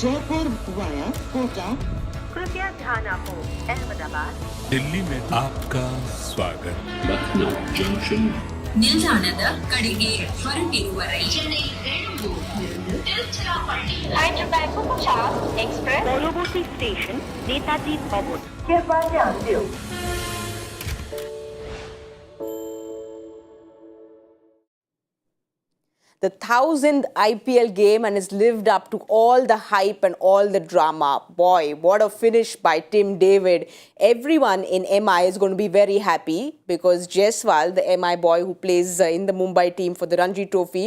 Jaipur via Kota. कृपया ध्यान आपो अहमदाबाद दिल्ली में आपका स्वागत. Lucknow Junction. ನಿಲ್ದಾಣದ ಕಡೆಗೆ ಹೊರಟಿರುವರೈ एक्सप्रेस পরবর্তী স্টেশন নেতাজি ভবন. कृपया ध्यान दियो. The 1,000th IPL game and has lived up to all the hype and all the drama. Boy, what a finish by Tim David. Everyone in MI is going to be very happy because Jaiswal, the MI boy who plays in the Mumbai team for the Ranji Trophy,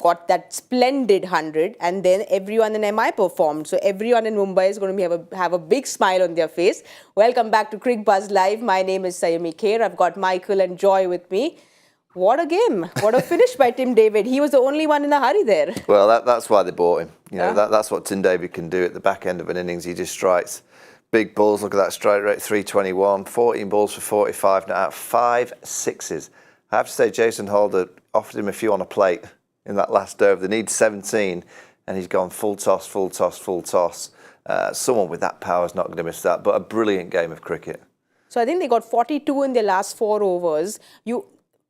got that splendid 100, and then everyone in MI performed. So everyone in Mumbai is going to have a big smile on their face. Welcome back to Cricbuzz Live. My name is Saiyami Kher. I've got Michael and Joy with me. What a game. What a finish by Tim David. He was the only one in a hurry there. Well, that's why they bought him. You know, that's what Tim David can do at the back end of an innings. He just strikes big balls. Look at that strike rate, 321, 14 balls for 45, now out 5 sixes. I have to say, Jason Holder offered him a few on a plate in that last over. They need 17, and he's gone full toss, full toss, full toss. Someone with that power is not going to miss that, but a brilliant game of cricket. So I think they got 42 in their last 4 overs.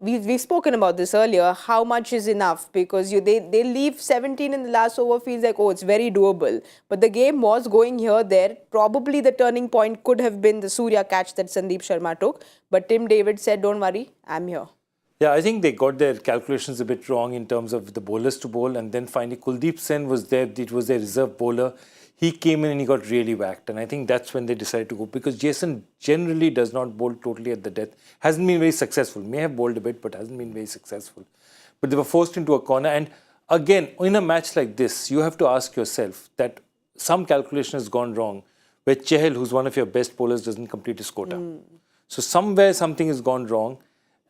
We've spoken about this earlier, how much is enough, because they leave 17 in the last over, feels like, oh, it's very doable. But the game was going here, there. Probably the turning point could have been the Surya catch that Sandeep Sharma took. But Tim David said, don't worry, I'm here. Yeah, I think they got their calculations a bit wrong in terms of the bowlers to bowl. And then finally, Kuldeep Sen was there. It was their reserve bowler. He came in and he got really whacked. And I think that's when they decided to go. Because Jason generally does not bowl totally at the death. Hasn't been very successful. May have bowled a bit, but hasn't been very successful. But they were forced into a corner. And again, in a match like this, you have to ask yourself that some calculation has gone wrong. Where Chahal, who's one of your best bowlers, doesn't complete his quota. So somewhere something has gone wrong.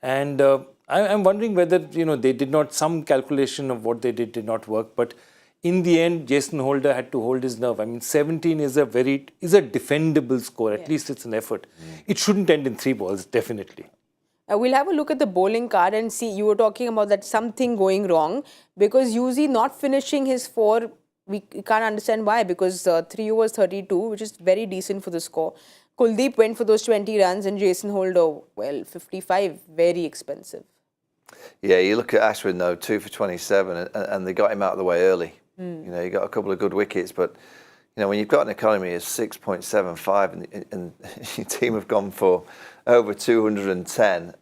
And I'm wondering whether, they did not, some calculation of what they did not work. But in the end, Jason Holder had to hold his nerve. I mean, 17 is a defendable score. At least it's an effort. It shouldn't end in 3 balls, definitely. We'll have a look at the bowling card and see. You were talking about that something going wrong because Yuzi not finishing his 4. We can't understand why, because 3 overs 32, which is very decent for the score. Kuldeep went for those 20 runs and Jason Holder, 55, very expensive. Yeah, you look at Ashwin though, 2 for 27, and they got him out of the way early. You got a couple of good wickets, but when you've got an economy of 6.75 and your team have gone for over 210,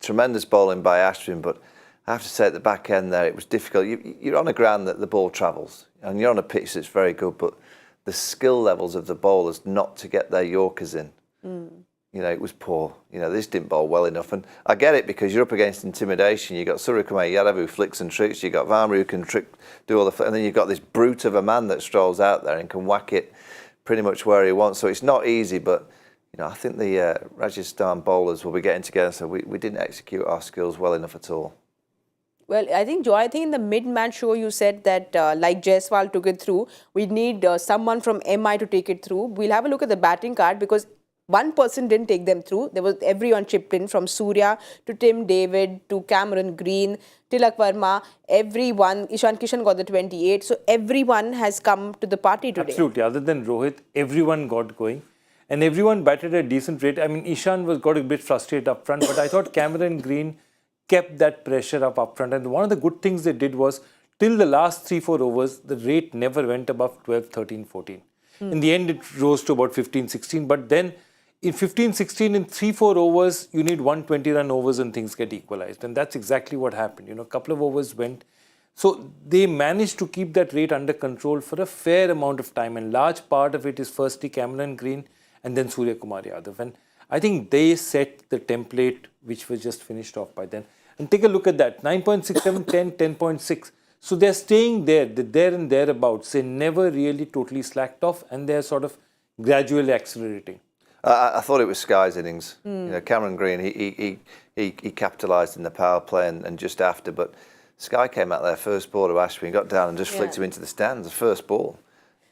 tremendous bowling by Ashwin, but I have to say at the back end there it was difficult. You're on a ground that the ball travels, and you're on a pitch that's very good, but the skill levels of the bowlers not to get their Yorkers in. It was poor. They just didn't bowl well enough. And I get it because you're up against intimidation. You've got Suryakumar Yadav who flicks and tricks. You've got Varma who can do all the... And then you've got this brute of a man that strolls out there and can whack it pretty much where he wants. So it's not easy, but, I think the Rajasthan bowlers will be getting together. So we didn't execute our skills well enough at all. Well, I think, Joy, in the mid-match show you said that like Jaiswal took it through, we need someone from MI to take it through. We'll have a look at the batting card because one person didn't take them through. There was everyone chipped in, from Surya to Tim David to Cameron Green, Tilak Verma, everyone. Ishan Kishan got the 28. So everyone has come to the party today. Absolutely. Other than Rohit, everyone got going. And everyone batted at a decent rate. I mean, Ishan got a bit frustrated up front, but I thought Cameron Green kept that pressure up front. And one of the good things they did was, till the last 3-4 overs, the rate never went above 12, 13, 14. In the end, it rose to about 15, 16. But then, in 15, 16, in 3-4 overs, you need 120-run overs and things get equalized. And that's exactly what happened. A couple of overs went. So they managed to keep that rate under control for a fair amount of time. And large part of it is firstly Cameron Green and then Suryakumar Yadav. And I think they set the template which was just finished off by then. And take a look at that. 9.67, 10, 10.6. So they're staying there. They're there and thereabouts. They never really totally slacked off. And they're sort of gradually accelerating. I thought it was Sky's innings. Cameron Green, he capitalised in the power play and just after, but Sky came out there first ball to Ashwin, got down and just flicked him into the stands, the first ball.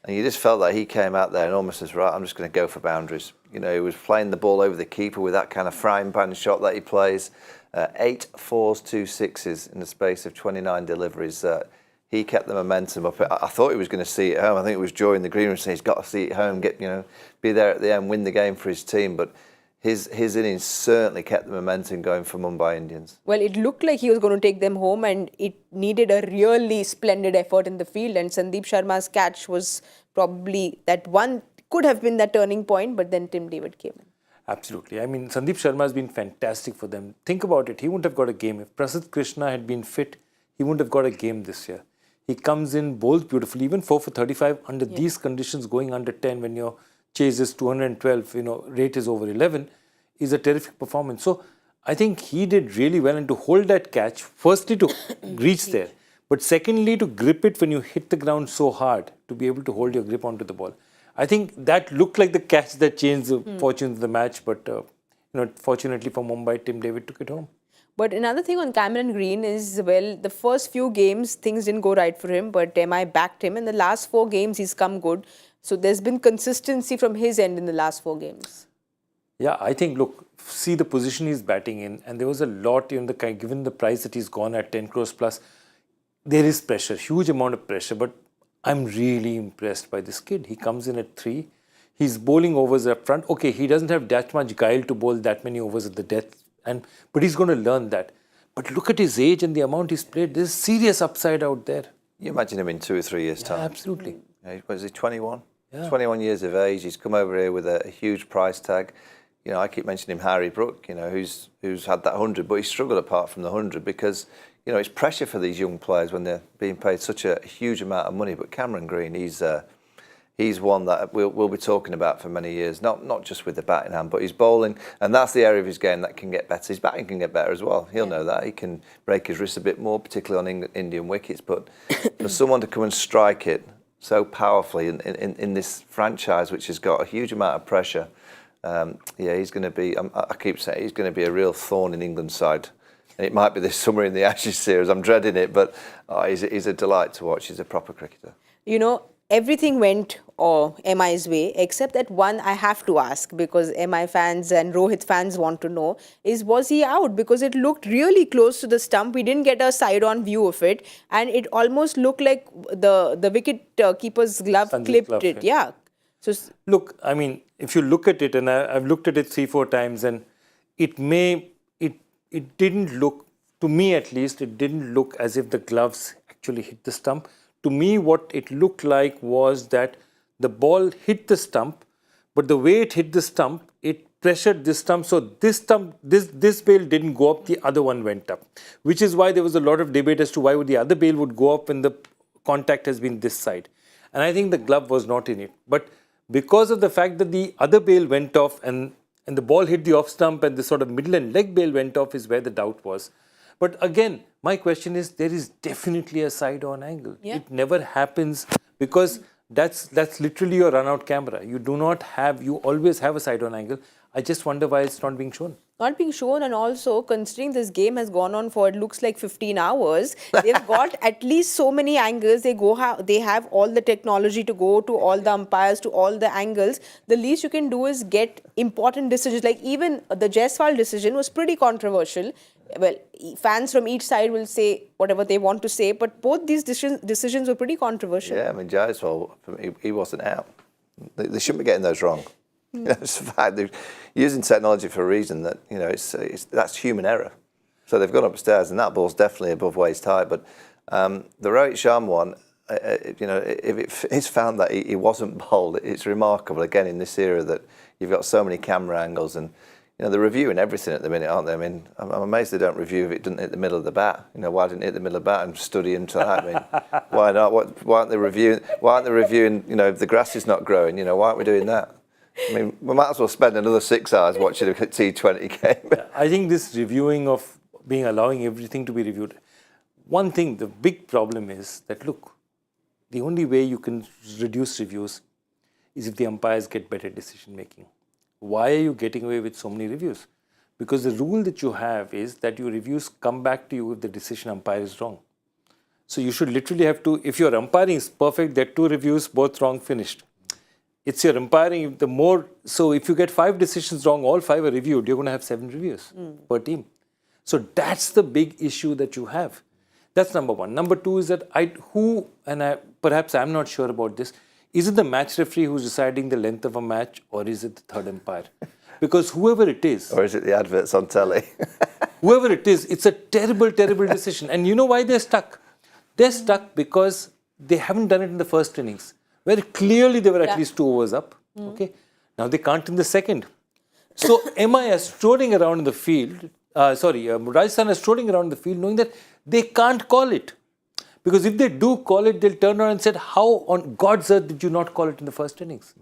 And you just felt that he came out there and almost says, right, I'm just going to go for boundaries. He was playing the ball over the keeper with that kind of frying pan shot that he plays. 8 fours, 2 sixes in the space of 29 deliveries. he kept the momentum up. I thought he was going to see it home. I think it was during the green room saying he's got to see it home, be there at the end, win the game for his team. But his innings certainly kept the momentum going for Mumbai Indians. Well, it looked like he was going to take them home, and it needed a really splendid effort in the field. And Sandeep Sharma's catch was probably that one, could have been that turning point, but then Tim David came in. Absolutely. I mean, Sandeep Sharma has been fantastic for them. Think about it. He wouldn't have got a game. If Prasidh Krishna had been fit, he wouldn't have got a game this year. He comes in, bowls beautifully, even 4 for 35 under these conditions, going under 10 when your chase is 212, rate is over 11, is a terrific performance. So I think he did really well, and to hold that catch, firstly to reach there, but secondly to grip it when you hit the ground so hard, to be able to hold your grip onto the ball. I think that looked like the catch that changed the fortunes of the match, but fortunately for Mumbai, Tim David took it home. But another thing on Cameron Green is, well, the first few games, things didn't go right for him, but MI backed him. In the last 4 games, he's come good. So there's been consistency from his end in the last 4 games. Yeah, I think, look, see the position he's batting in, and there was a lot, given the price that he's gone at 10 crores plus, there is pressure, huge amount of pressure, but I'm really impressed by this kid. He comes in at 3. He's bowling overs up front. Okay, he doesn't have that much guile to bowl that many overs at the death, but he's going to learn that. But look at his age and the amount he's played. There's serious upside out there. You imagine him in 2 or 3 years' time. Yeah, absolutely. Was he 21? Yeah. 21 years of age. He's come over here with a huge price tag. I keep mentioning him, Harry Brook, who's had that 100, but he struggled apart from the 100 because, it's pressure for these young players when they're being paid such a huge amount of money. But Cameron Green, he's one that we'll be talking about for many years, not just with the bat in hand, but his bowling, and that's the area of his game that can get better. His batting can get better as well. He'll know that. He can break his wrist a bit more, particularly on Indian wickets. But for someone to come and strike it so powerfully in this franchise, which has got a huge amount of pressure, he's going to be, I keep saying, he's going to be a real thorn in England's side. And it might be this summer in the Ashes series. I'm dreading it, but he's a delight to watch. He's a proper cricketer. Everything went MI's way, except that one I have to ask, because MI fans and Rohit fans want to know, was he out? Because it looked really close to the stump. We didn't get a side-on view of it, and it almost looked like the wicket keeper's glove clipped it. Yeah. So look, I mean, if you look at it, and I've looked at it 3-4 times, and it didn't look, to me at least, it didn't look as if the gloves actually hit the stump. To me, what it looked like was that the ball hit the stump, but the way it hit the stump, it pressured this stump. So this bail didn't go up, the other one went up, which is why there was a lot of debate as to why the other bail would go up when the contact has been this side. And I think the glove was not in it. But because of the fact that the other bail went off and the ball hit the off stump and the sort of middle and leg bail went off is where the doubt was. But again, my question is, there is definitely a side-on angle. Yeah. It never happens because that's literally your run-out camera. You always have a side-on angle. I just wonder why it's not being shown. Not being shown, and also considering this game has gone on for, it looks like 15 hours, they've got at least so many angles. They have all the technology to go to all the umpires, to all the angles. The least you can do is get important decisions. Like even the Jaiswal decision was pretty controversial. Well, fans from each side will say whatever they want to say, but both these decisions were pretty controversial. Yeah, I mean, Jaiswal, he wasn't out. They shouldn't be getting those wrong. It's a fact. They're using technology for a reason that, that's human error. So they've gone upstairs, and that ball's definitely above waist high. But the Rohit Sharma one, if it's found that he wasn't bowled, it's remarkable, again, in this era that you've got so many camera angles and, they're reviewing everything at the minute, aren't they? I mean, I'm amazed they don't review if it doesn't hit the middle of the bat. Why didn't it hit the middle of the bat and study into that? I mean, why not? Why aren't they reviewing? If the grass is not growing, why aren't we doing that? I mean, we might as well spend another 6 hours watching a T20 game. I think this reviewing of allowing everything to be reviewed. One thing, the big problem is that, look, the only way you can reduce reviews is if the umpires get better decision making. Why are you getting away with so many reviews? Because the rule that you have is that your reviews come back to you if the decision umpire is wrong. So you should literally have to, if your umpiring is perfect, there are 2 reviews, both wrong, finished. It's your umpiring, so if you get 5 decisions wrong, all 5 are reviewed, you're going to have 7 reviews per team. So that's the big issue that you have. That's number one. Number two is that perhaps I'm not sure about this. Is it the match referee who's deciding the length of a match, or is it the third umpire? Because whoever it is, Or is it the adverts on telly? whoever it is, it's a terrible, terrible decision. And you know why they're stuck? They're stuck because they haven't done it in the first innings, where clearly they were at least 2 overs up. Okay, now they can't in the second. So MI is strolling around in the field. Rajasthan is strolling around the field knowing that they can't call it. Because if they do call it, they'll turn around and say, how on God's earth did you not call it in the first innings?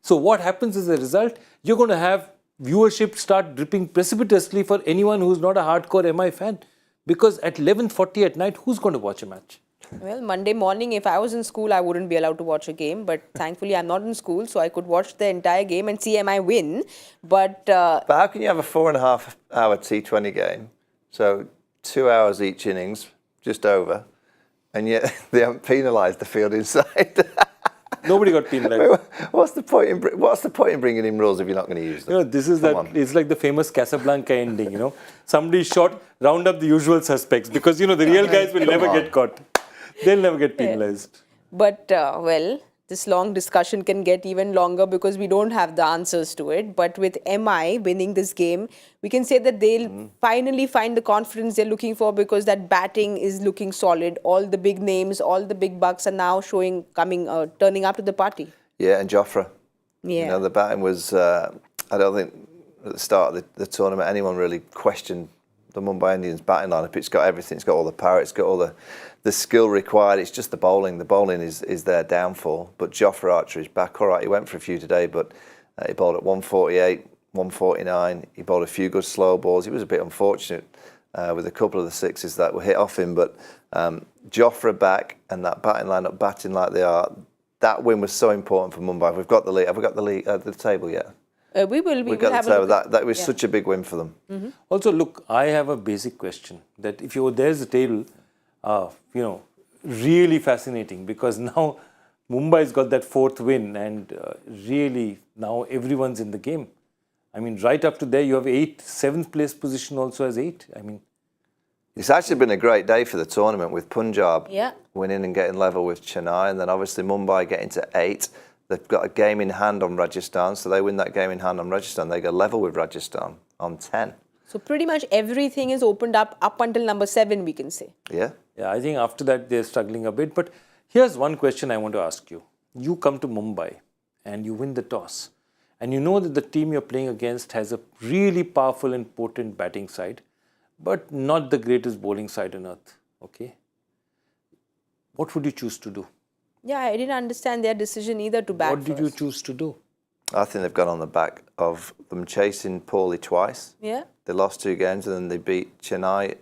So what happens as a result, you're going to have viewership start dripping precipitously for anyone who's not a hardcore MI fan. Because at 11:40 at night, who's going to watch a match? Well, Monday morning, if I was in school, I wouldn't be allowed to watch a game. But thankfully, I'm not in school, so I could watch the entire game and see MI win. But But how can you have a 4.5 hour T20 game? So 2 hours each innings, just over, and yet they haven't penalised the field inside. Nobody got penalised. What's the point in bringing in rules if you're not going to use them? You know, this is it's like the famous Casablanca ending, you know. Somebody shot, round up the usual suspects because, you know, the real guys will never get caught. They'll never get penalized. But, well, this long discussion can get even longer because we don't have the answers to it. But with MI winning this game, we can say that they'll finally find the confidence they're looking for because that batting is looking solid. All the big names, all the big bucks are now turning up to the party. Yeah, and Jofra. Yeah. You know, the batting was, I don't think at the start of the tournament anyone really questioned the Mumbai Indians batting lineup. It's got everything. It's got all the power. It's got all the skill required. It's just the bowling. The bowling is their downfall. But Jofra Archer is back. All right, he went for a few today, but he bowled at 148, 149. He bowled a few good slow balls. He was a bit unfortunate with a couple of the sixes that were hit off him. But Jofra back and that batting lineup batting like they are, that win was so important for Mumbai. We've got the lead. Have we got the lead, the table yet? We will have the table. That was such a big win for them. Also, look, I have a basic question that if there's a table, you know, really fascinating because now Mumbai's got that fourth win and really now everyone's in the game. I mean, right up to there, you have 8, 7th place position also has 8. I mean, it's actually been a great day for the tournament with Punjab Yeah. winning and getting level with Chennai, and then obviously Mumbai getting to 8. They've got a game in hand on Rajasthan, so they win that game in hand on Rajasthan. They go level with Rajasthan on 10. So pretty much everything is opened up until number 7, we can say. Yeah. yeah, I think after that they're struggling a bit. But here's one question I want to ask you. You come to Mumbai and you win the toss. And you know that the team you're playing against has a really powerful and potent batting side, but not the greatest bowling side on earth. Okay? What would you choose to do? Yeah, I didn't understand their decision either to bat What did you first. choose to do? I think they've gone on the back of them chasing poorly twice. Yeah. They lost 2 games and then they beat Chennai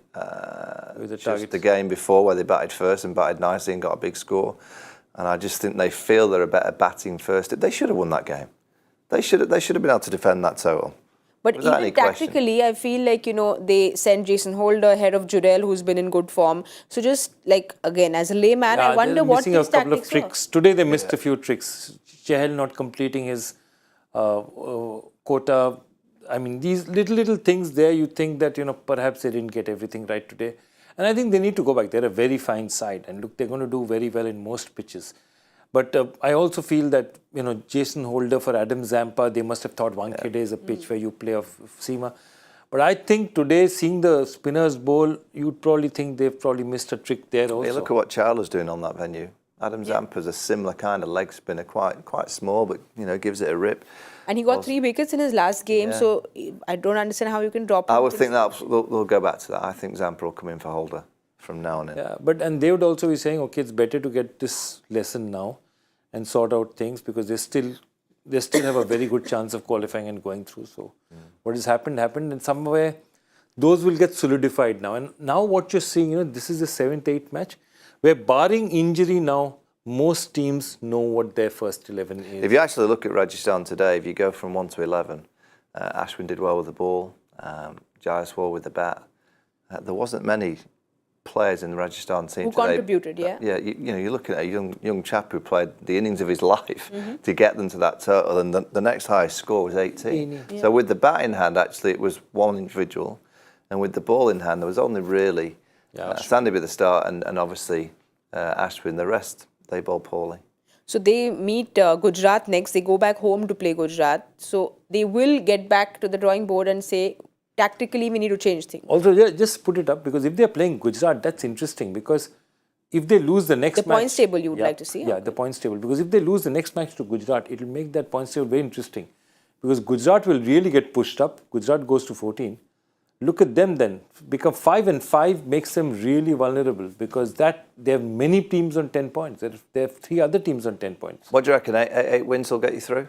With the just targets. the game before where they batted first and batted nicely and got a big score. And I just think they feel they're a better batting first. They should have won that game. They should have been able to defend that total. But Without any even tactically, I feel like, you know, they sent Jason Holder ahead of Jurel, who's been in good form. So just like, again, as a layman, I wonder they're what missing these a couple of tactics were. tricks. Today they missed a few tricks. Chahal not completing his quota. I mean, these little things there, you think that, you know, perhaps they didn't get everything right today. And I think they need to go back. They're a very fine side. And look, they're going to do very well in most pitches. But I also feel that, you know, Jason Holder for Adam Zampa, they must have thought Wankhede is a pitch where you play off seamer. But I think today, seeing the spinners bowl, you'd probably think they've probably missed a trick there also. Yeah, look at what Charla's doing on that venue. Adam Zampa's a similar kind of leg spinner, quite small, but, you know, gives it a rip. And he got 3 wickets in his last game, so I don't understand how you can drop him. I would think that they'll go back to that. I think Zampa will come in for Holder from now on in. Yeah, and they would also be saying, okay, it's better to get this lesson now and sort out things because they still have a very good chance of qualifying and going through. So what has happened, and somewhere those will get solidified now. And now what you're seeing, you know, this is the 7th, 8th match where barring injury now, most teams know what their first 11 is. If you actually look at Rajasthan today, if you go from 1 to 11, Ashwin did well with the ball, Jaiswal with the bat. There wasn't many players in the Rajasthan team Who today. contributed, yeah. Yeah, you know, you're looking at a young chap who played the innings of his life to get them to that total, and the next highest score was 18. Yeah. So with the bat in hand, actually, it was one individual, and with the ball in hand, there was only really Sandy with the start, and obviously Ashwin. The rest, they bowl poorly. So they meet Gujarat next. They go back home to play Gujarat. So they will get back to the drawing board and say, tactically, we need to change things. Also, just put it up, because if they're playing Gujarat, that's interesting, because if they lose the next match... The points table you would like to see? Yeah, the points table. Because if they lose the next match to Gujarat, it will make that points table very interesting. Because Gujarat will really get pushed up. Gujarat goes to 14. Look at them then. Become 5 and 5 makes them really vulnerable, because they have many teams on 10 points. They have 3 other teams on 10 points. What do you reckon? 8 wins will get you through?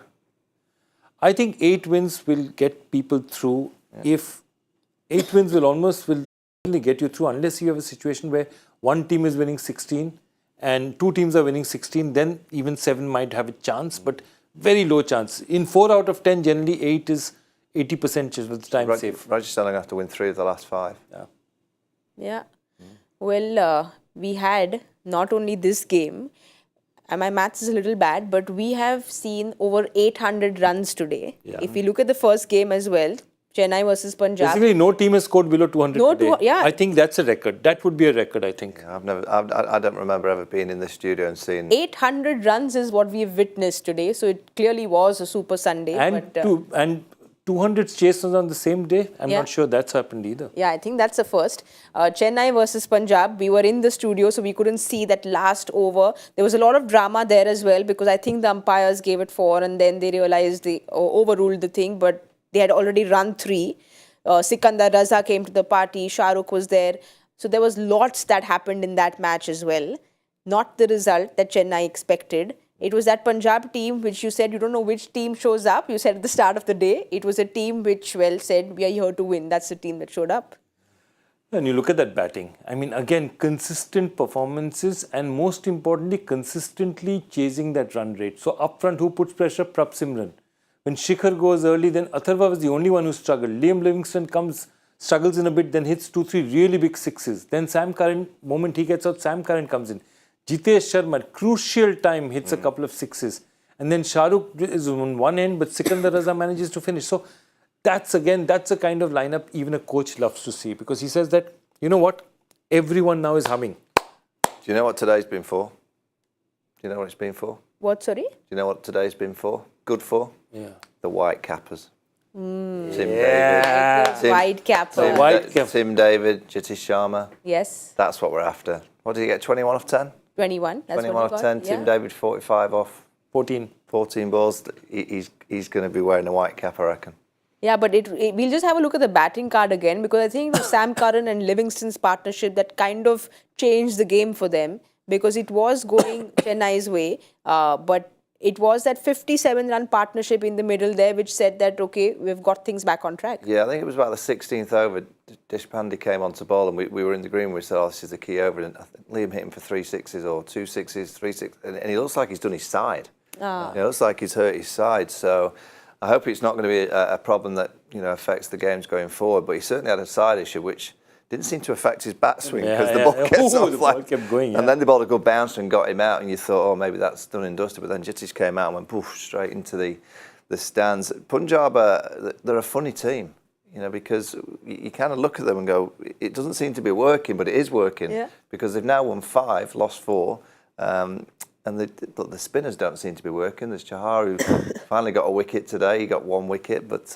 I think 8 wins will get people through. If 8 wins will only get you through, unless you have a situation where one team is winning 16 and 2 teams are winning 16, then even 7 might have a chance, but very low chance. In 4 out of 10, generally 8 is 80% chance of the time safe. Rajasthan are going to have to win 3 of the last 5. Yeah. Well, we had not only this game, and my maths is a little bad, but we have seen over 800 runs today. Yeah. If you look at the first game as well, Chennai versus Punjab. Basically, no team has scored below 200 today. Yeah. I think that's a record. That would be a record, I think. Yeah, I don't remember ever being in this studio and seeing... 800 runs is what we've witnessed today. So it clearly was a super Sunday. And 200 chases on the same day. I'm not sure that's happened either. Yeah, I think that's the first. Chennai versus Punjab. We were in the studio, so we couldn't see that last over. There was a lot of drama there as well, because I think the umpires gave it 4 and then they realized they overruled the thing, but they had already run 3. Sikandar Raza came to the party. Shah Rukh was there. So there was lots that happened in that match as well. Not the result that Chennai expected. It was that Punjab team which you said you don't know which team shows up. You said at the start of the day, it was a team which, well, said we are here to win. That's the team that showed up. And you look at that batting. I mean, again, consistent performances and most importantly, consistently chasing that run rate. So up front, who puts pressure? Prabh Simran. When Shikhar goes early, then Atharva was the only one who struggled. Liam Livingston struggles in a bit, then hits 2-3 really big sixes. Then Sam Curran, moment he gets out, Sam Curran comes in. Jitesh Sharma, crucial time, hits a couple of sixes. And then Shah Rukh is on one end, but Sikandar Raza manages to finish. So that's a kind of lineup even a coach loves to see, because he says that, you know what, everyone now is humming. Do you know what today's been for? Do you know what it's been for? What, sorry? Do you know what today's been for? Good for? Yeah. The White Cappers. Tim Yeah. White cap. Tim David, Jitish Sharma. Yes. That's what we're after. What did he get? 21 off 10? 21. That's 21 what off he got. 10. Tim David, 45 off 14 balls. He's going to be wearing a white cap, I reckon. Yeah, but we'll just have a look at the batting card again, because I think Sam Curran and Livingston's partnership that kind of changed the game for them, because it was going Chennai's way, but it was that 57-run partnership in the middle there which said that, okay, we've got things back on track. Yeah, I think it was about the 16th over. Deshpande came onto ball and we were in the green. We said, oh, this is the key over. And I think Liam hit him for 3 sixes or 2 sixes, 3 6. And he looks like he's done his side. It looks like he's hurt his side. So I hope it's not going to be a problem that affects the games going forward. But he certainly had a side issue which didn't seem to affect his bat swing, because the ball gets off. The ball kept going, and then the ball had a good bounce and got him out, and you thought, oh, maybe that's done and dusted. But then Jitish came out and went poof straight into the stands. Punjab, they're a funny team, because you kind of look at them and go, it doesn't seem to be working, but it is working, because they've now won 5, lost 4, and the spinners don't seem to be working. There's Chahar, who finally got a wicket today. He got 1 wicket, but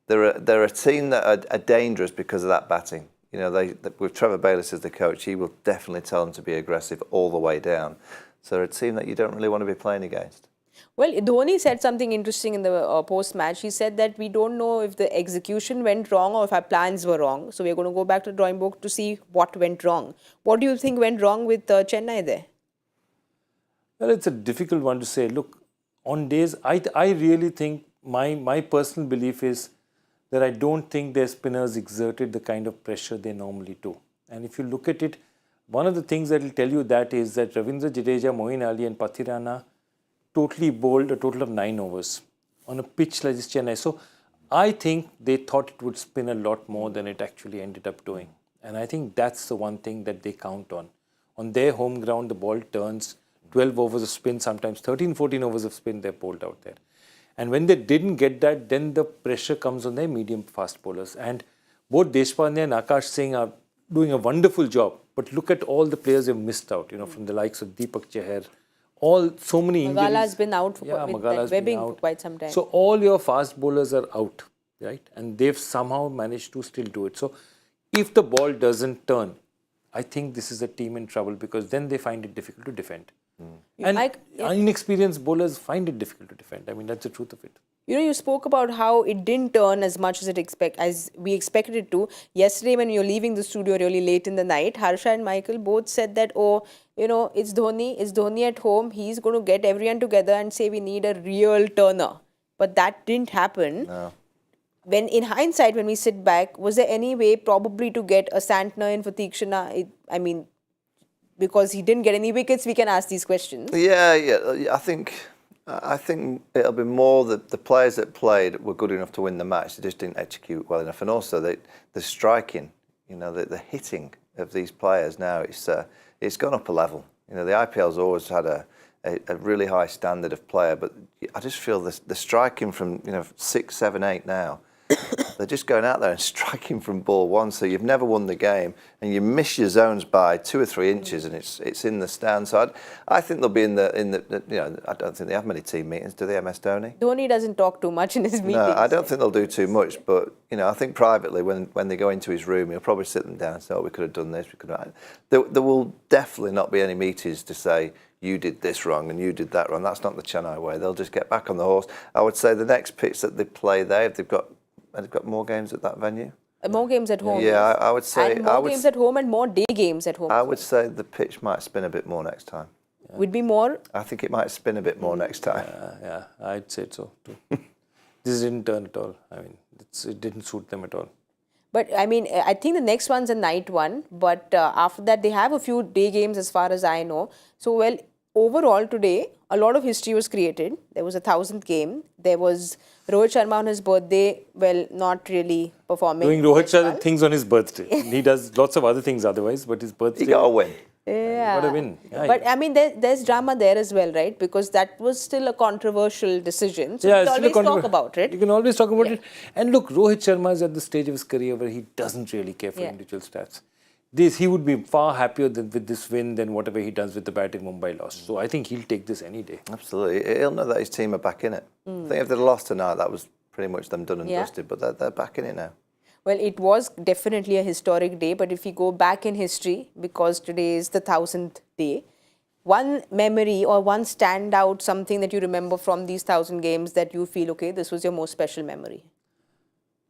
they're a team that are dangerous because of that batting. With Trevor Bayliss as the coach, he will definitely tell them to be aggressive all the way down. So they're a team that you don't really want to be playing against. Well, Dhoni said something interesting in the post-match. He said that we don't know if the execution went wrong or if our plans were wrong. So we're going to go back to the drawing board to see what went wrong. What do you think went wrong with Chennai there? Well, it's a difficult one to say. Look, on days, I really think my personal belief is that I don't think their spinners exerted the kind of pressure they normally do. And if you look at it, one of the things that will tell you that is that Ravindra Jadeja, Moeen Ali and Pathirana totally bowled a total of 9 overs on a pitch like this Chennai. So I think they thought it would spin a lot more than it actually ended up doing. And I think that's the one thing that they count on. On their home ground, the ball turns 12 overs of spin, sometimes 13, 14 overs of spin they're bowled out there. And when they didn't get that, then the pressure comes on their medium fast bowlers. And both Deshpande and Akash Singh are doing a wonderful job. But look at all the players you've missed out, from the likes of Deepak Chahar, so many injuries. Magala has been out with that webbing for quite some time. So all your fast bowlers are out, right? And they've somehow managed to still do it. So if the ball doesn't turn, I think this is a team in trouble because then they find it difficult to defend. And inexperienced bowlers find it difficult to defend. I mean, that's the truth of it. You spoke about how it didn't turn as much as we expected it to. Yesterday, when you're leaving the studio really late in the night, Harsha and Michael both said that, it's Dhoni at home. He's going to get everyone together and say we need a real turner. But that didn't happen. No. When in hindsight, when we sit back, was there any way probably to get a Santner in for Tikshana? Because he didn't get any wickets, we can ask these questions. Yeah. I think it'll be more that the players that played were good enough to win the match. They just didn't execute well enough. And also the striking, the hitting of these players now, it's gone up a level. The IPL's always had a really high standard of player, but I just feel the striking from 6, 7, 8 now. They're just going out there and striking from ball one, so you've never won the game, and you miss your zones by 2 or 3 inches, and it's in the stand. So I think they'll be in the I don't think they have many team meetings, do they? MS Dhoni. Dhoni doesn't talk too much in his meetings. No, I don't think they'll do too much, but I think privately when they go into his room, he'll probably sit them down and say, "Oh, we could have done this, we could have." There will definitely not be any meetings to say you did this wrong and you did that wrong. That's not the Chennai way. They'll just get back on the horse. I would say the next pitch that they play there, they've got more games at that venue. More games at home. Yeah, I would say. And more games at home and more day games at home. I would say the pitch might spin a bit more next time. Would be more? I think it might spin a bit more next time. Yeah, I'd say so too. This didn't turn at all. I mean, it didn't suit them at all. But I mean, I think the next one's a night one. But after that, they have a few day games as far as I know. So, overall today, a lot of history was created. There was a 1,000th game. There was Rohit Sharma on his birthday, not really performing. Doing Rohit Sharma things on his birthday. He does lots of other things otherwise, but his birthday... He got a win. Yeah. Got a win. Yeah, but I mean, there's drama there as well, right? Because that was still a controversial decision. So you can always talk about it. You can always talk about it. And look, Rohit Sharma is at the stage of his career where he doesn't really care for individual stats. He would be far happier with this win than whatever he does with the bat in Mumbai loss. So I think he'll take this any day. Absolutely. He'll know that his team are back in it. I think if they'd lost tonight, that was pretty much them done and dusted. But they're back in it now. Well, it was definitely a historic day. But if we go back in history, because today is the 1,000th day, one memory or one standout, something that you remember from these 1,000 games that you feel, okay, this was your most special memory?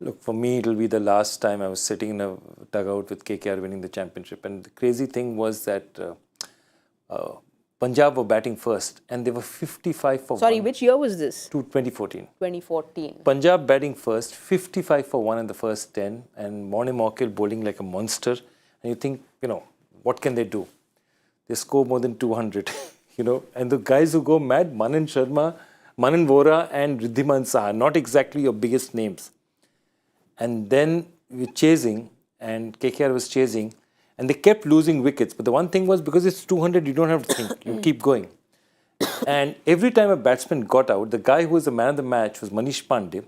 Look, for me, it'll be the last time I was sitting in a dugout with KKR winning the championship. And the crazy thing was that Punjab were batting first and they were 55 for 1. Sorry, which year was this? 2014. 2014. Punjab batting first, 55 for 1 in the first 10, and Morne Morkel bowling like a monster. And you think, what can they do? They score more than 200, And the guys who go mad, Manan Sharma, Manan Vora and Riddhiman Saha, not exactly your biggest names. And then we're chasing, and KKR was chasing, and they kept losing wickets. But the one thing was, because it's 200, you don't have to think. You keep going. And every time a batsman got out, the guy who was the man of the match was Manish Pandey.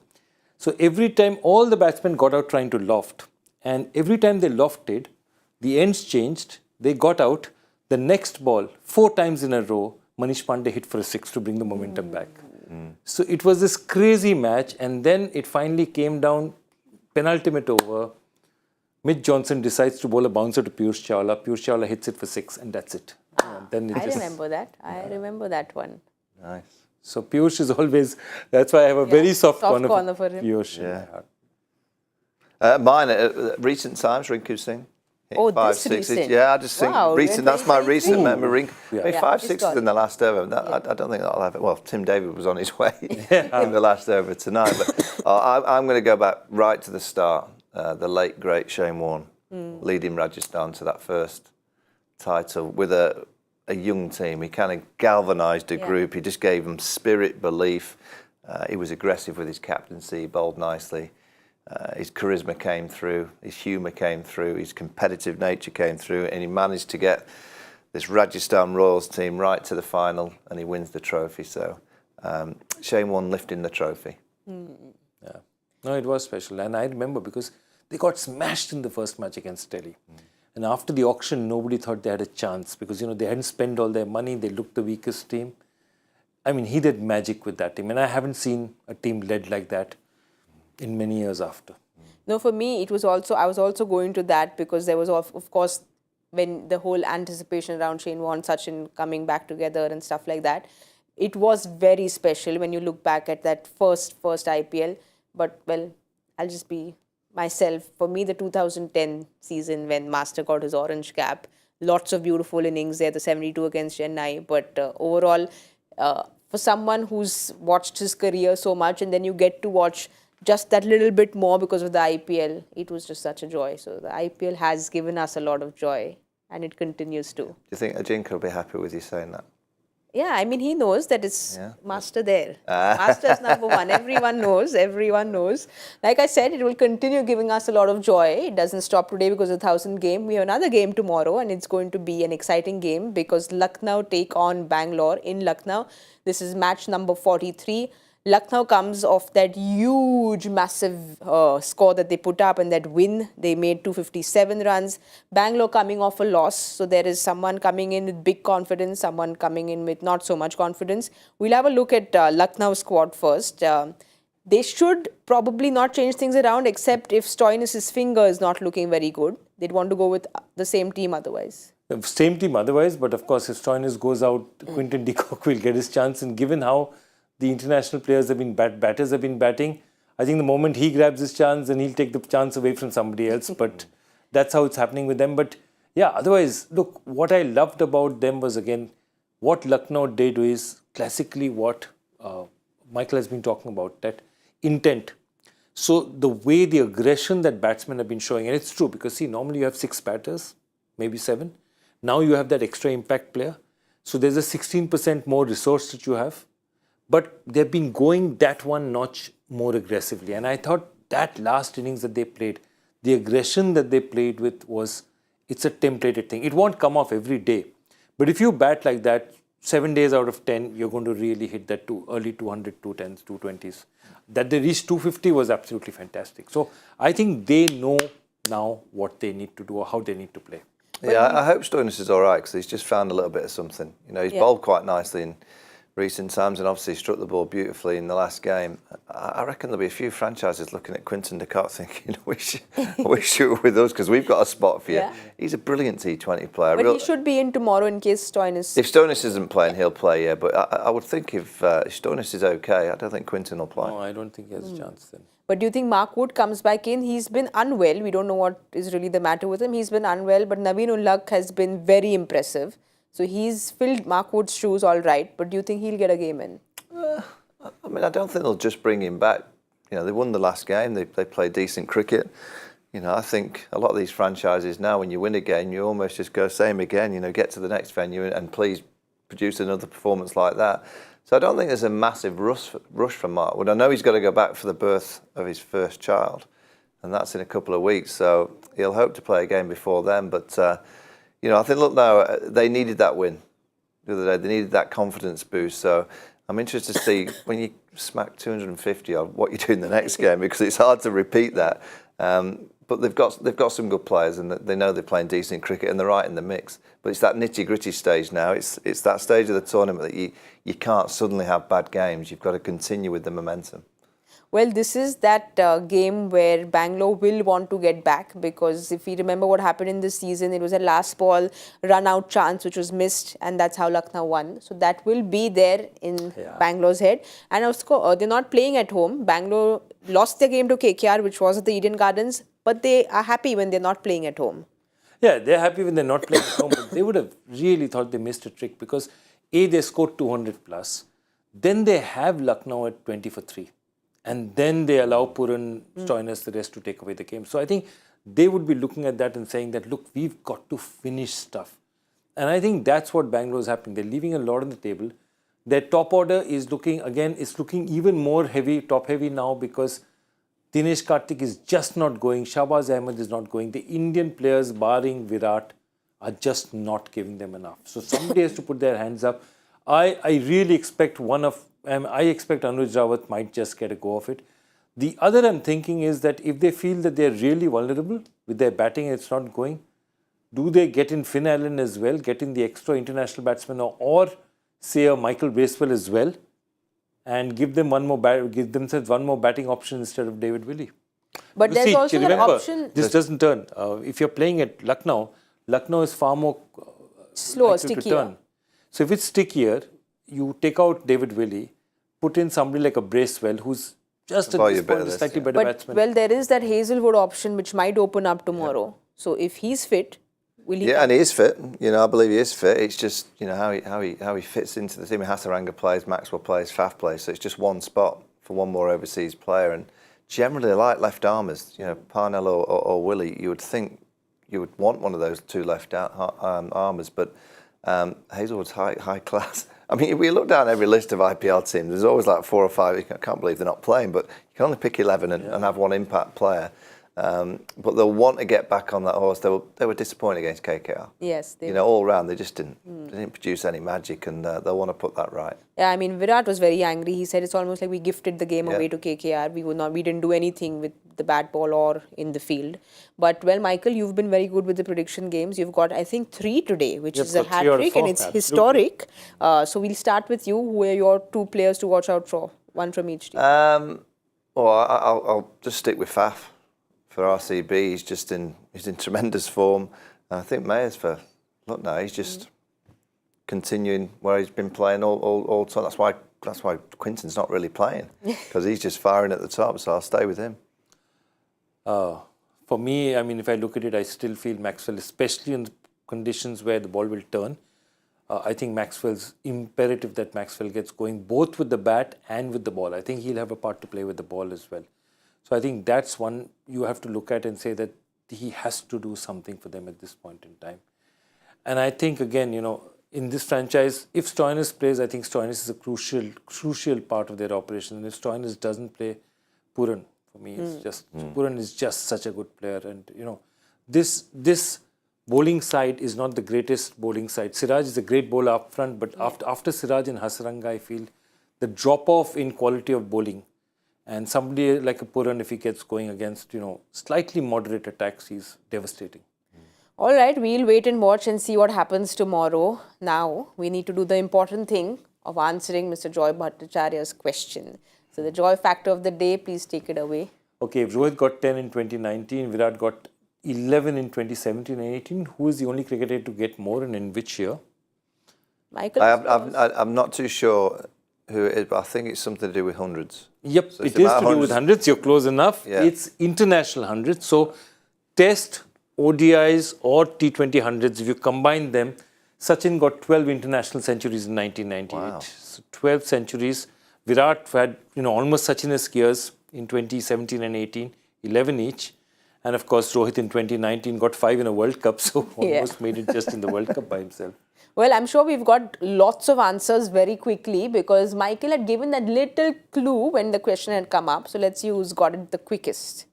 So every time all the batsmen got out trying to loft, and every time they lofted, the ends changed, they got out, the next ball, 4 times in a row, Manish Pandey hit for a 6 to bring the momentum back. So it was this crazy match, and then it finally came down, penultimate over. Mitch Johnson decides to bowl a bouncer to Piyush Chawla. Piyush Chawla hits it for 6, and that's it. Then I remember that. I remember that one. Nice. So Piyush is always, that's why I have a very soft corner for him. Piyush. Yeah. Mine, recent times, Rinku Singh. Oh, 5, this 6. recent. Yeah, I just think recent. That's my recent memory. Yeah. I mean, 5, 6 in the last over. I don't think that'll have it. Well, Tim David was on his way in the last over tonight. But I'm going to go back right to the start. The late, great Shane Warne leading Rajasthan to that first title with a young team. He kind of galvanised a group. He just gave them spirit, belief. He was aggressive with his captaincy. He bowled nicely. His charisma came through, his humour came through, his competitive nature came through, and he managed to get this Rajasthan Royals team right to the final, and he wins the trophy. So Shane Warne lifting the trophy. Yeah. No, it was special. And I remember because they got smashed in the first match against Delhi. And after the auction, nobody thought they had a chance because, they hadn't spent all their money. They looked the weakest team. I mean, he did magic with that team. And I haven't seen a team led like that in many years after. No, for me, I was also going to that because there was, of course, when the whole anticipation around Shane Warne, Sachin coming back together and stuff like that, it was very special when you look back at that first IPL. But, well, I'll just be myself. For me, the 2010 season when Master got his orange cap, lots of beautiful innings there, the 72 against Chennai. But overall, for someone who's watched his career so much and then you get to watch just that little bit more because of the IPL, it was just such a joy. So the IPL has given us a lot of joy and it continues to. Do you think Ajinkya will be happy with you saying that? Yeah, I mean, he knows that it's Master there. Master's number one. Everyone knows. Like I said, it will continue giving us a lot of joy. It doesn't stop today because of the 1000th game. We have another game tomorrow and it's going to be an exciting game because Lucknow take on Bangalore in Lucknow. This is match number 43. Lucknow comes off that huge, massive score that they put up and that win. They made 257 runs. Bangalore coming off a loss. So there is someone coming in with big confidence, someone coming in with not so much confidence. We'll have a look at Lucknow squad first. They should probably not change things around except if Stoinis' finger is not looking very good. They'd want to go with the same team otherwise. Same team otherwise, but of course, if Stoinis goes out, Quinton de Kock will get his chance. And given how the international players have been batters have been batting, I think the moment he grabs his chance, then he'll take the chance away from somebody else. But that's how it's happening with them. But yeah, otherwise, look, what I loved about them was, again, what Lucknow did is classically what Michael has been talking about, that intent. So the way the aggression that batsmen have been showing, and it's true because see, normally you have 6 batters, maybe 7. Now you have that extra impact player. So there's a 16% more resource that you have. But they've been going that one notch more aggressively. And I thought that last innings that they played, the aggression that they played with it's a templated thing. It won't come off every day. But if you bat like that, 7 days out of 10, you're going to really hit that early 200, 210s, 220s. That they reached 250 was absolutely fantastic. So I think they know now what they need to do or how they need to play. Yeah, I hope Stoinis is all right because he's just found a little bit of something. He's bowled quite nicely in recent times and obviously struck the ball beautifully in the last game. I reckon there'll be a few franchises looking at Quinton de Kock thinking, I wish you were with us because we've got a spot for you. Yeah. He's a brilliant T20 player. But he should be in tomorrow in case Stoinis... If Stoinis isn't playing, he'll play, yeah. But I would think if Stoinis is okay, I don't think Quinton will play. No, I don't think he has a chance then. But do you think Mark Wood comes back in? He's been unwell. We don't know what is really the matter with him. He's been unwell, but Naveen-ul-Haq has been very impressive. So he's filled Mark Wood's shoes all right, but do you think he'll get a game in? I mean, I don't think they'll just bring him back. They won the last game. They played decent cricket. I think a lot of these franchises now, when you win a game, you almost just go same again. Get to the next venue and please produce another performance like that. So I don't think there's a massive rush from Mark Wood. I know he's got to go back for the birth of his first child, and that's in a couple of weeks. So he'll hope to play a game before then, but. I think, look, now, they needed that win the other day. They needed that confidence boost. So I'm interested to see when you smack 250 on what you do in the next game because it's hard to repeat that. But they've got some good players and they know they're playing decent cricket and they're right in the mix. But it's that nitty-gritty stage now. It's that stage of the tournament that you can't suddenly have bad games. You've got to continue with the momentum. Well, this is that game where Bangalore will want to get back because if you remember what happened in this season, it was a last ball run-out chance which was missed and that's how Lucknow won. So that will be there in Bangalore's head. And also, they're not playing at home. Bangalore lost their game to KKR, which was at the Eden Gardens, but they are happy when they're not playing at home. Yeah, they're happy when they're not playing at home, but they would have really thought they missed a trick because A, they scored 200 plus. Then they have Lucknow at 20 for 3. And then they allow Puran, Stoinis, the rest to take away the game. So I think they would be looking at that and saying that, look, we've got to finish stuff. And I think that's what Bangalore is happening. They're leaving a lot on the table. Their top order is looking even more heavy, top heavy now because Dinesh Karthik is just not going. Shahbaz Ahmed is not going. The Indian players, barring Virat, are just not giving them enough. So somebody has to put their hands up. I really expect I expect Anuj Rawat might just get a go of it. The other I'm thinking is that if they feel that they're really vulnerable with their batting and it's not going, do they get in Finn Allen as well, get in the extra international batsman, or say a Michael Bracewell as well, and give them give themselves one more batting option instead of David Willey? But You there's see, also that remember, option. this doesn't turn. If you're playing at Lucknow is far more Slower, likely to stickier. turn. So if it's stickier, you take out David Willey, put in somebody like a Bracewell, who's just at Buy you this a bit point of a this, slightly yeah. better But batsman. well, there is that Hazelwood option which might open up tomorrow. So if he's fit, will he? Yeah, and he is fit. You know, I believe he is fit. It's just, you know, how he fits into the team. Hasaranga plays, Maxwell plays, Faf plays. So it's just one spot for one more overseas player. And generally, they like left armers. You know, Parnell or Willie, you would think you would want one of those two left armers. But Hazelwood's high class. I mean, if we look down every list of IPL teams, there's always like 4 or 5. I can't believe they're not playing, but you can only pick 11 and have one impact player. But they'll want to get back on that horse. They were disappointed against KKR. Yes. You know, all round they just didn't produce any magic, and they'll want to put that right. Yeah, I mean, Virat was very angry. He said it's almost like we gifted the game away to KKR. We didn't do anything with the bat ball or in the field. But well, Michael, you've been very good with the prediction games. You've got, I think, 3 today, which Yep, is a got 3 or hat-trick 4, and it's absolutely. historic. So we'll start with you. Who are your 2 players to watch out for? One from each team. Well, I'll just stick with Faf for RCB. He's in tremendous form. And I think Mayer's look now, he's just continuing where he's been playing all time. That's why Quinton's not really playing, because he's just firing at the top. So I'll stay with him. For me, I mean, if I look at it, I still feel Maxwell, especially in the conditions where the ball will turn. I think Maxwell's imperative that Maxwell gets going both with the bat and with the ball. I think he'll have a part to play with the ball as well. So I think that's one you have to look at and say that he has to do something for them at this point in time. And I think, again, you know, in this franchise, if Stoinis plays, I think Stoinis is a crucial part of their operation. And if Stoinis doesn't play, Puran, for me, it's just Puran is just such a good player. And, you know, this bowling side is not the greatest bowling side. Siraj is a great bowler up front, but after Siraj and Hasaranga, I feel the drop-off in quality of bowling. And somebody like a Puran, if he gets going against, you know, slightly moderate attacks, he's devastating. All right, we'll wait and watch and see what happens tomorrow. Now, we need to do the important thing of answering Mr. Joy Bhattacharya's question. So the joy factor of the day, please take it away. Okay, if Rohit got 10 in 2019, Virat got 11 in 2017 and 18. Who is the only cricketer to get more and in which year? Michael? I'm not too sure who it is, but I think it's something to do with hundreds. Yep, So it it's is about to do with hundreds. You're close enough. Yeah. It's international hundreds. So Test, ODIs or T20 hundreds, if you combine them, Sachin got 12 international centuries in 1998. Wow. So 12 centuries. Virat had, you know, almost Sachin-esque years in 2017 and 18, 11 each. And of course, Rohit in 2019 got 5 in a World Cup, so almost made it just in the World Cup by himself. Well, I'm sure we've got lots of answers very quickly because Michael had given that little clue when the question had come up. So let's see who's got it the quickest.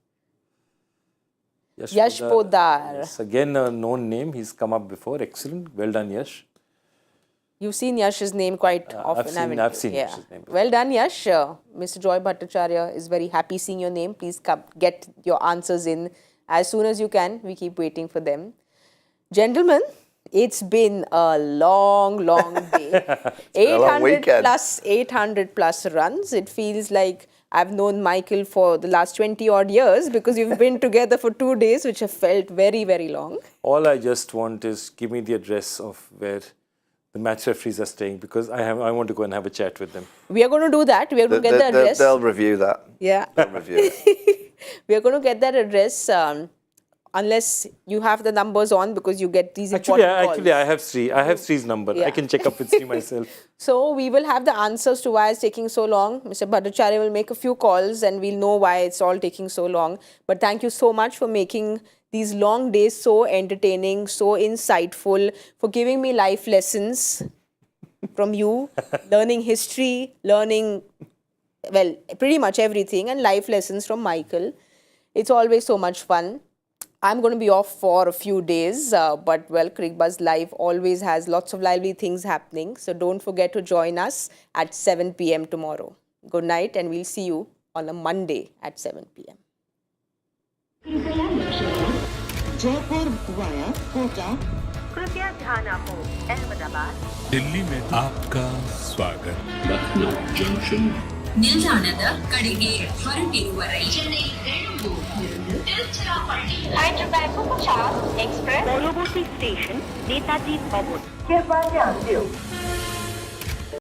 Yash Poddar. Yes, again, a known name. He's come up before. Excellent. Well done, Yash. You've seen Yash's name quite often, haven't you? I've seen Yash's name before. Well done, Yash. Mr. Joy Bhattacharya is very happy seeing your name. Please come get your answers in as soon as you can. We keep waiting for them. Gentlemen, it's been a long, long day. 800 plus runs. It feels like I've known Michael for the last 20 odd years because you've been together for 2 days, which have felt very, very long. All I just want is give me the address of where the match referees are staying because I want to go and have a chat with them. We are going to do that. We are going to get the address. They'll review that. Yeah. They'll review it. We are going to get that address unless you have the numbers on because you get these important calls. Actually, I have Sri. I have Sri's number. Yeah. I can check up with Sri myself. So we will have the answers to why it's taking so long. Mr. Bhattacharya will make a few calls and we'll know why it's all taking so long. But thank you so much for making these long days so entertaining, so insightful, for giving me life lessons from you, learning history, learning, well, pretty much everything, and life lessons from Michael. It's always so much fun. I'm going to be off for a few days, but well, Cricbuzz Live always has lots of lively things happening. So don't forget to join us at 7 p.m. tomorrow. Good night, and we'll see you on a Monday at 7 p.m. Jaipur via Kota. कृपया ध्यान आपो अहमदाबाद दिल्ली में आपका स्वागत Lucknow Junction. ನಿಲ್ದಾಣದ ಕಡೆಗೆ ಹೊರಟಿರುವವರೇ Chennai Hyderabad Superfast Express পরবর্তী station Netaji ভবন। कृपया ध्यान दो